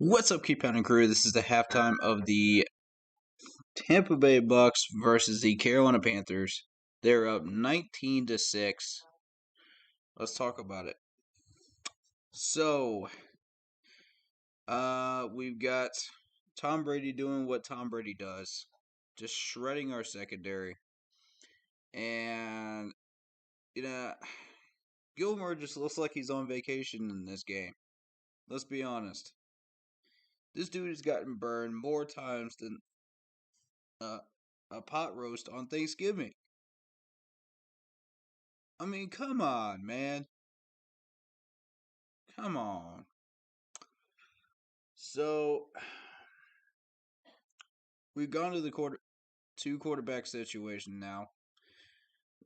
What's up, Keep Pounding Crew? This is the halftime of the Tampa Bay Bucks versus the Carolina Panthers. They're up 19-6. Let's talk about it. So, we've got Tom Brady doing what Tom Brady does, just shredding our secondary, and you know, Gilmore just looks like he's on vacation in this game. Let's be honest. This dude has gotten burned more times than uh, a pot roast on Thanksgiving. I mean, come on, man. Come on. So we've gone to the two quarterback situation now.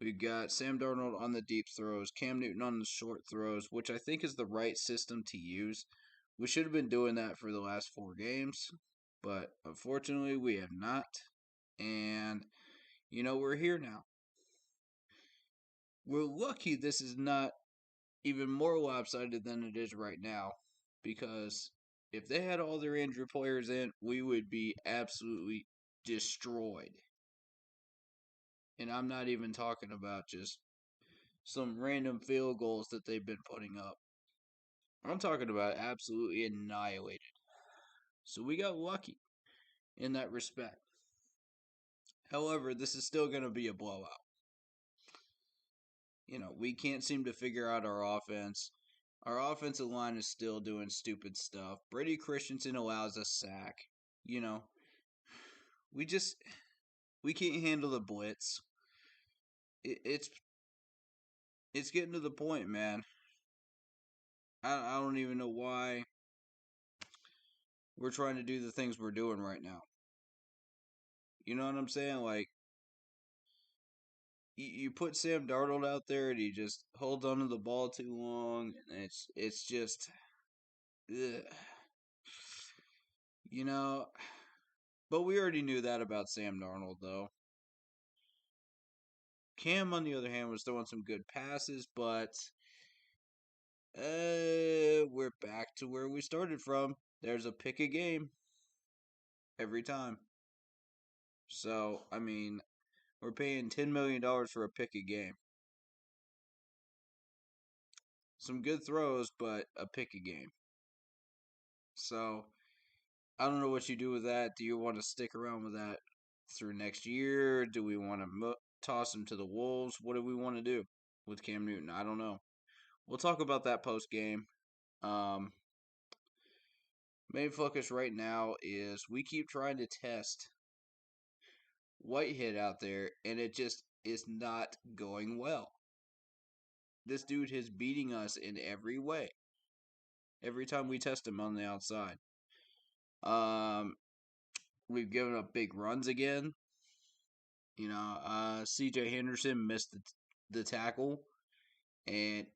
We've got Sam Darnold on the deep throws, Cam Newton on the short throws, which I think is the right system to use. We should have been doing that for the last 4 games, but unfortunately we have not. And we're here now. We're lucky this is not even more lopsided than it is right now, because if they had all their injured players in, we would be absolutely destroyed. And I'm not even talking about just some random field goals that they've been putting up. I'm talking about absolutely annihilated. So we got lucky in that respect. However, this is still going to be a blowout. We can't seem to figure out our offense. Our offensive line is still doing stupid stuff. Brady Christensen allows a sack. You know, we just we can't handle the blitz. It's getting to the point, man. I don't even know why we're trying to do the things we're doing right now. You know what I'm saying? Like, you put Sam Darnold out there and he just holds onto the ball too long, and it's just, ugh. you know. But we already knew that about Sam Darnold, though. Cam, on the other hand, was throwing some good passes, but we're back to where we started from. There's a pick a game every time. So, I mean, we're paying $10 million for a pick a game. Some good throws, but a pick a game. So, I don't know what you do with that. Do you want to stick around with that through next year? Do we want to toss him to the Wolves? What do we want to do with Cam Newton? I don't know. We'll talk about that post game. Um, Main focus right now is we keep trying to test Whitehead out there, and it just is not going well. This dude is beating us in every way. Every time we test him on the outside. We've given up big runs again. C.J. Henderson missed the tackle, and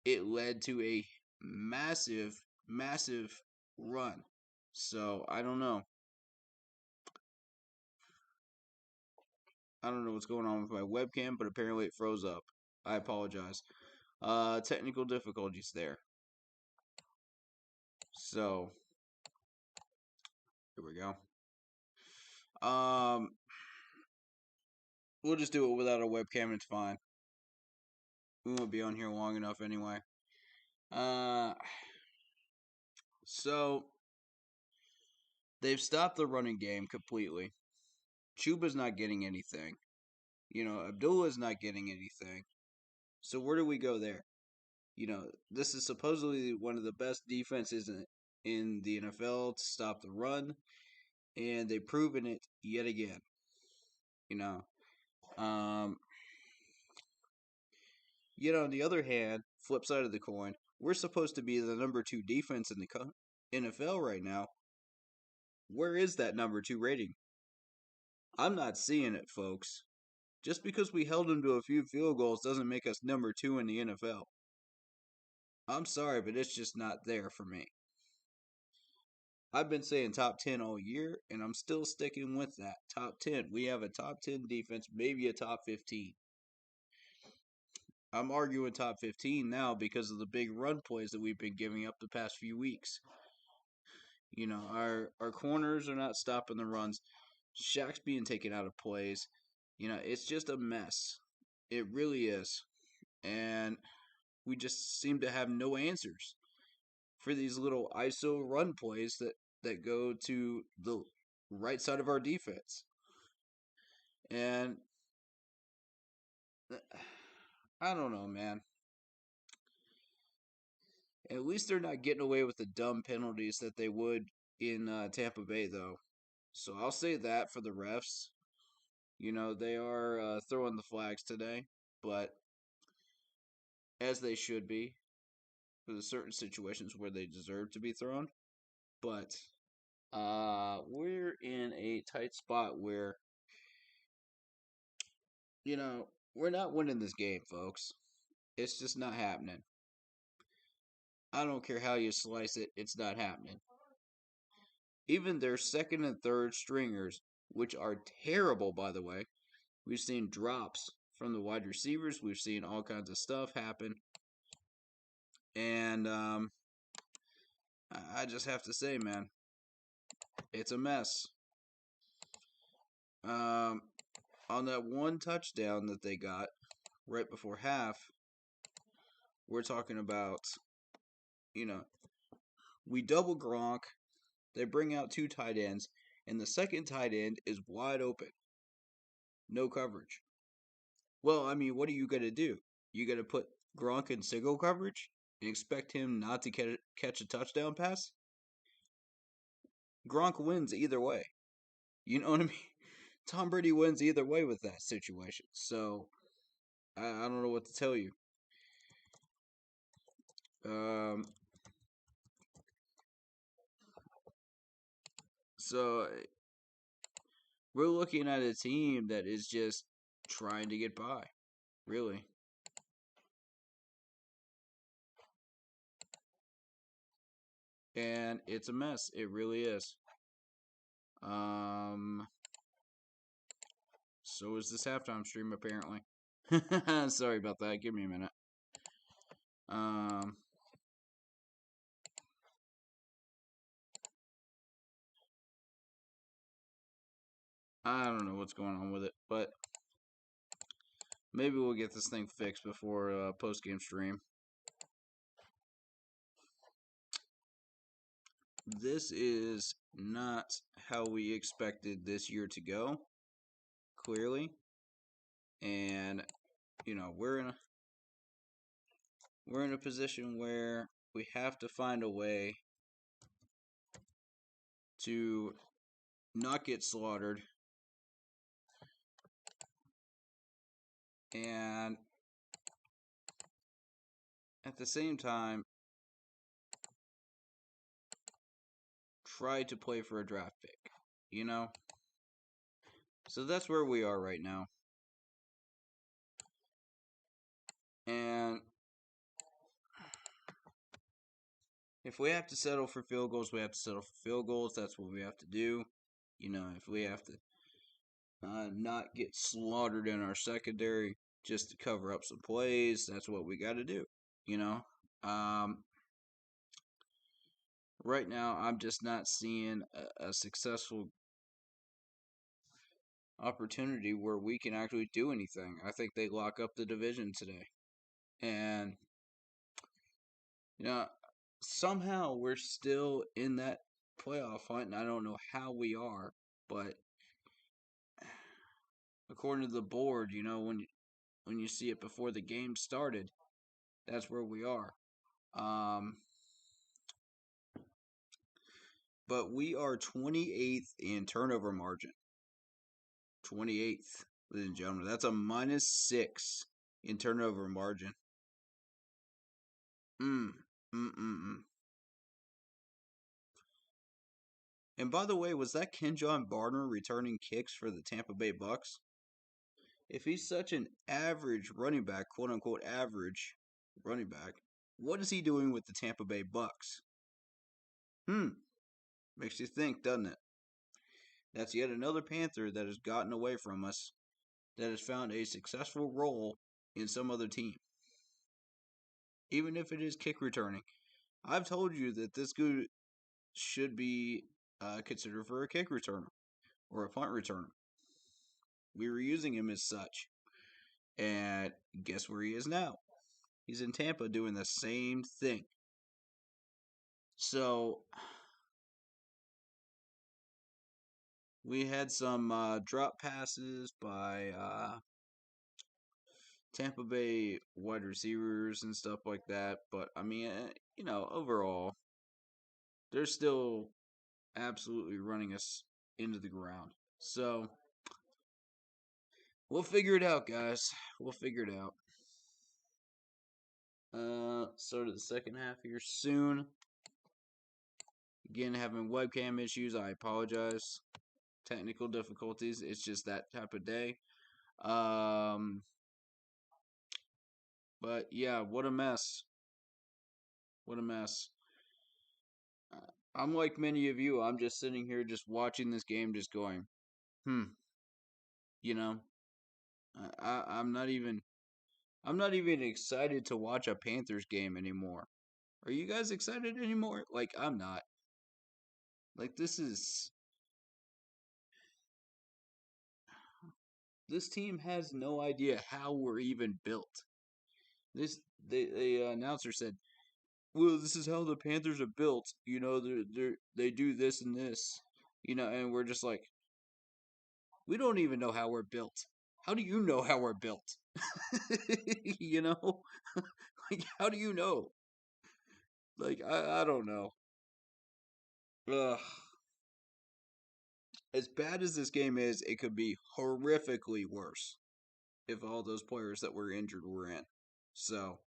it led to a massive, massive run. So I don't know. I don't know what's going on with my webcam, but apparently it froze up. I apologize. Technical difficulties there. So here we go. We'll just do it without a webcam. It's fine. We won't be on here long enough anyway. So they've stopped the running game completely. Chuba's not getting anything. Abdullah's not getting anything. So where do we go there? This is supposedly one of the best defenses in the NFL to stop the run, and they've proven it yet again. On the other hand, flip side of the coin, we're supposed to be the number 2 defense in the NFL right now. Where is that number 2 rating? I'm not seeing it, folks. Just because we held them to a few field goals doesn't make us number 2 in the NFL. I'm sorry, but it's just not there for me. I've been saying top 10 all year, and I'm still sticking with that. Top 10. We have a top 10 defense, maybe a top 15. I'm arguing top 15 now because of the big run plays that we've been giving up the past few weeks. Our corners are not stopping the runs. Shaq's being taken out of plays. It's just a mess. It really is. And we just seem to have no answers for these little ISO run plays that go to the right side of our defense. And I don't know, man. At least they're not getting away with the dumb penalties that they would in Tampa Bay, though. So I'll say that for the refs. They are throwing the flags today, but as they should be for the certain situations where they deserve to be thrown. But we're in a tight spot where we're not winning this game, folks. It's just not happening. I don't care how you slice it, it's not happening. Even their second and third stringers, which are terrible, by the way, we've seen drops from the wide receivers. We've seen all kinds of stuff happen. And I just have to say, man, it's a mess. Um, on that one touchdown that they got right before half, we're talking about, you know, we double Gronk. They bring out two tight ends, and the second tight end is wide open. No coverage. Well, I mean, what are you going to do? You got to put Gronk in single coverage and expect him not to catch a touchdown pass? Gronk wins either way. You know what I mean? Tom Brady wins either way with that situation. So, I don't know what to tell you. Um, so we're looking at a team that is just trying to get by, really. And it's a mess. It really is. Um, so is this halftime stream apparently. Sorry about that. Give me a minute. Um, I don't know what's going on with it, but maybe we'll get this thing fixed before post game stream. This is not how we expected this year to go, clearly. And we're in a position where we have to find a way to not get slaughtered and at the same time try to play for a draft pick, you know? So that's where we are right now. And if we have to settle for field goals, we have to settle for field goals. That's what we have to do. If we have to not get slaughtered in our secondary just to cover up some plays, that's what we got to do. You know, um, right now I'm just not seeing a successful opportunity where we can actually do anything. I think they lock up the division today, and you know somehow we're still in that playoff hunt, and I don't know how we are, but according to the board, when you see it before the game started, that's where we are. Um, but we are 28th in turnover margin. 28th, ladies and gentlemen. That's a -6 in turnover margin. Mm, mm, mm, mm. And by the way, was that Kenjon Barner returning kicks for the Tampa Bay Bucks? If he's such an average running back, quote unquote average running back, what is he doing with the Tampa Bay Bucks? Hmm, makes you think, doesn't it? That's yet another Panther that has gotten away from us, that has found a successful role in some other team, even if it is kick returning. I've told you that this dude should be considered for a kick returner or a punt returner. We were using him as such. And guess where he is now? He's in Tampa doing the same thing. So we had some drop passes by Tampa Bay wide receivers and stuff like that. But I mean, overall, they're still absolutely running us into the ground. So we'll figure it out, guys. We'll figure it out. Start of the second half here soon. Again, having webcam issues. I apologize. Technical difficulties. It's just that type of day. But yeah, what a mess. What a mess. I'm like many of you. I'm just sitting here, just watching this game, just going, hmm. You know, I'm not even. I'm not even excited to watch a Panthers game anymore. Are you guys excited anymore? Like I'm not. Like this team has no idea how we're even built. This the announcer said, "Well, this is how the Panthers are built. They do this and this. And we're just like, we don't even know how we're built. How do you know how we're built? you know, like how do you know? Like I don't know. Ugh. As bad as this game is, it could be horrifically worse if all those players that were injured were in. So,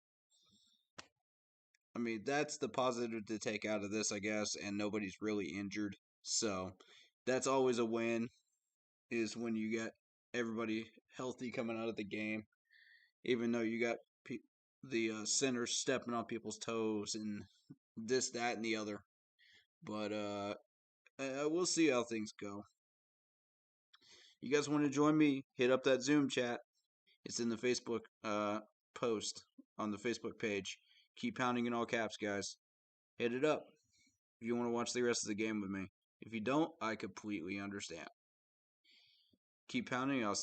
I mean, that's the positive to take out of this, I guess, and nobody's really injured. So, that's always a win, is when you get everybody healthy coming out of the game, even though you got the centers stepping on people's toes and this, that, and the other. But we'll see how things go. You guys want to join me? Hit up that Zoom chat. It's in the Facebook post on the Facebook page. Keep pounding in all caps, guys. Hit it up if you want to watch the rest of the game with me. If you don't, I completely understand. Keep pounding. I'll